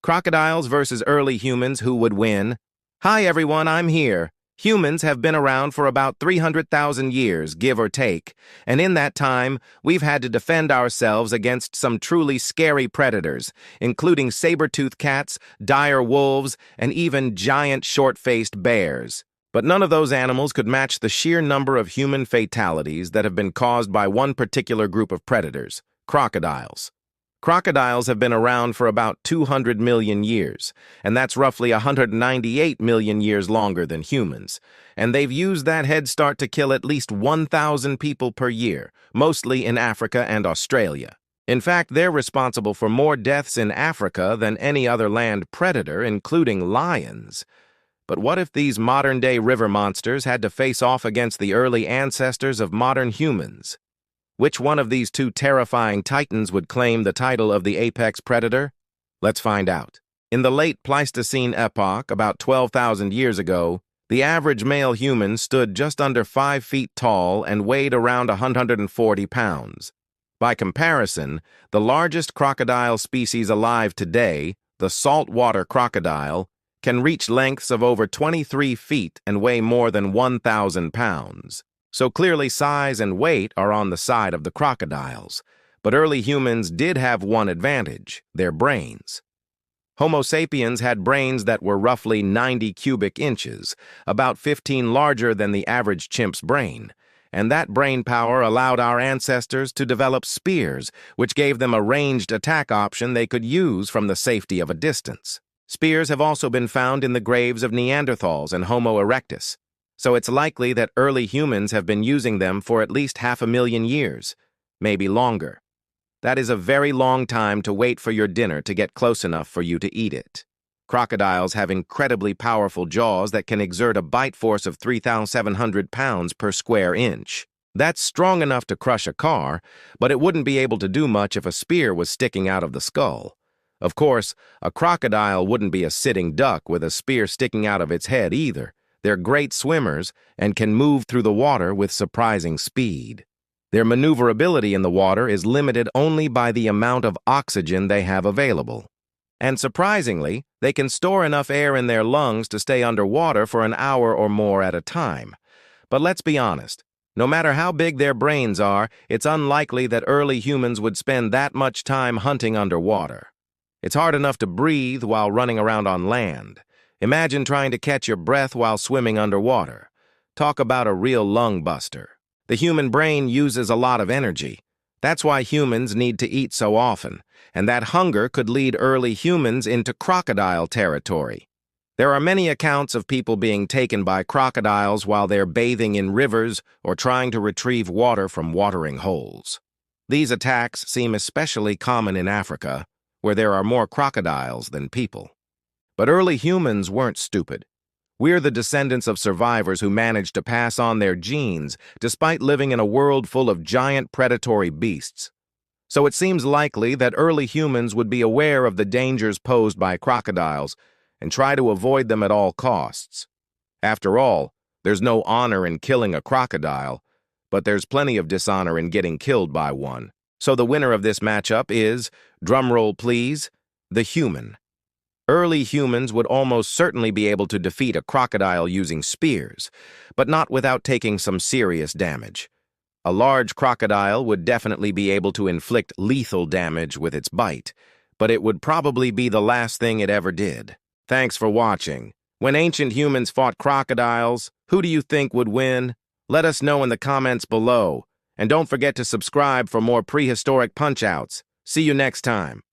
Crocodiles versus early humans, who would win? Hi everyone, I'm here. Humans have been around for about 300,000 years, give or take, and in that time, we've had to defend ourselves against some truly scary predators, including saber-toothed cats, dire wolves, and even giant short-faced bears. But none of those animals could match the sheer number of human fatalities that have been caused by one particular group of predators, crocodiles. Crocodiles have been around for about 200 million years, and that's roughly 198 million years longer than humans. And they've used that head start to kill at least 1,000 people per year, mostly in Africa and Australia. In fact, they're responsible for more deaths in Africa than any other land predator, including lions. But what if these modern-day river monsters had to face off against the early ancestors of modern humans? Which one of these two terrifying titans would claim the title of the apex predator? Let's find out. In the late Pleistocene epoch, about 12,000 years ago, the average male human stood just under 5 feet tall and weighed around 140 pounds. By comparison, the largest crocodile species alive today, the saltwater crocodile, can reach lengths of over 23 feet and weigh more than 1,000 pounds. So clearly size and weight are on the side of the crocodiles. But early humans did have one advantage: their brains. Homo sapiens had brains that were roughly 90 cubic inches, about 15 larger than the average chimp's brain. And that brain power allowed our ancestors to develop spears, which gave them a ranged attack option they could use from the safety of a distance. Spears have also been found in the graves of Neanderthals and Homo erectus, so it's likely that early humans have been using them for at least 500,000 years, maybe longer. That is a very long time to wait for your dinner to get close enough for you to eat it. Crocodiles have incredibly powerful jaws that can exert a bite force of 3,700 pounds per square inch. That's strong enough to crush a car, but it wouldn't be able to do much if a spear was sticking out of the skull. Of course, a crocodile wouldn't be a sitting duck with a spear sticking out of its head either. They're great swimmers and can move through the water with surprising speed. Their maneuverability in the water is limited only by the amount of oxygen they have available. And surprisingly, they can store enough air in their lungs to stay underwater for an hour or more at a time. But let's be honest, no matter how big their brains are, it's unlikely that early humans would spend that much time hunting underwater. It's hard enough to breathe while running around on land. Imagine trying to catch your breath while swimming underwater. Talk about a real lung buster. The human brain uses a lot of energy. That's why humans need to eat so often, and that hunger could lead early humans into crocodile territory. There are many accounts of people being taken by crocodiles while they're bathing in rivers or trying to retrieve water from watering holes. These attacks seem especially common in Africa, where there are more crocodiles than people. But early humans weren't stupid. We're the descendants of survivors who managed to pass on their genes despite living in a world full of giant predatory beasts. So it seems likely that early humans would be aware of the dangers posed by crocodiles and try to avoid them at all costs. After all, there's no honor in killing a crocodile, but there's plenty of dishonor in getting killed by one. So the winner of this matchup is, drumroll please, the human. Early humans would almost certainly be able to defeat a crocodile using spears, but not without taking some serious damage. A large crocodile would definitely be able to inflict lethal damage with its bite, but it would probably be the last thing it ever did. Thanks for watching. When ancient humans fought crocodiles, who do you think would win? Let us know in the comments below. And don't forget to subscribe for more prehistoric punch-outs. See you next time.